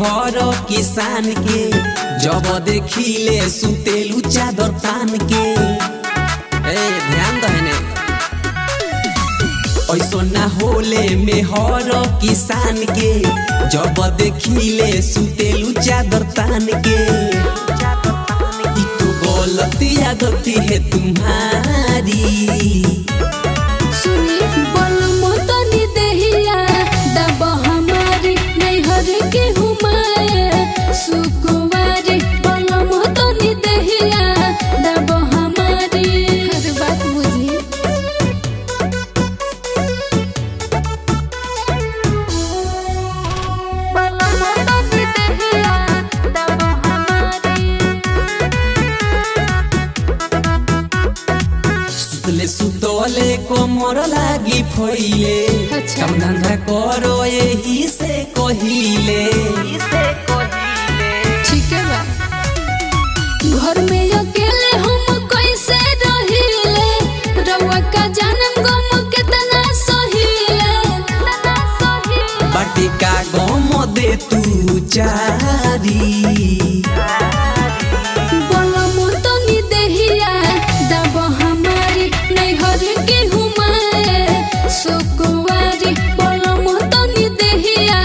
हर किसान के जब देखिले सुतेलू चादर तान के। ध्यान दहने ऐसो ना होले में हर किसान के जब देखिले सुतेलू चादर तान के। तो गलती आदती है तुम्हारी। सुनी बोल मोतनी देहिया दब हमारी नहीं हर के हुमाए सुकुवारी। बोल मोतनी देहिया दब हमारी। हर बात बुझी बोल मोतनी देहिया दब हमारी। सुतले सुतले कोमर लागी फैले काम धंधा करो यही से कहिले। ठीक है बा घर में अकेले हम कैसे रहिले रउआ का जन्म गम कितना सहीले। बाटी का गम दे तू चारी। बोल मोतनी देहिया दब हमारी नहीं हर के हुमाए सुकुवारी। बोल मोतनी देहिया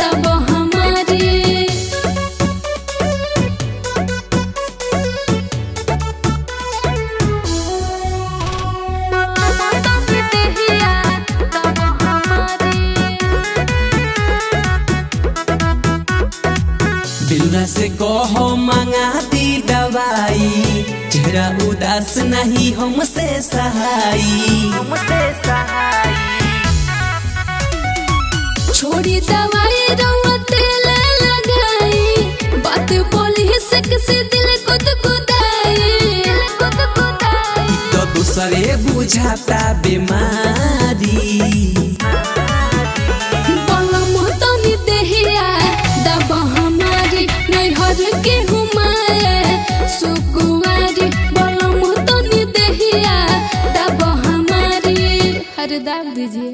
दब हमारी। बिलरा से कहो मंगा दी दवाई चेहरा उदास नहीं हमसे सहाई। छोड़ी दवाई रउआ तेल लगाई बात बोली से किसी दिल गुदगुदाई। तो दूसरे बुझाता बीमारी। बोल मोतनी देहिया दब हमारी नहीं हर के हुमाए सुकुवारी। बोल मोतनी देहिया दब हमारी। हर दाब दीजिए।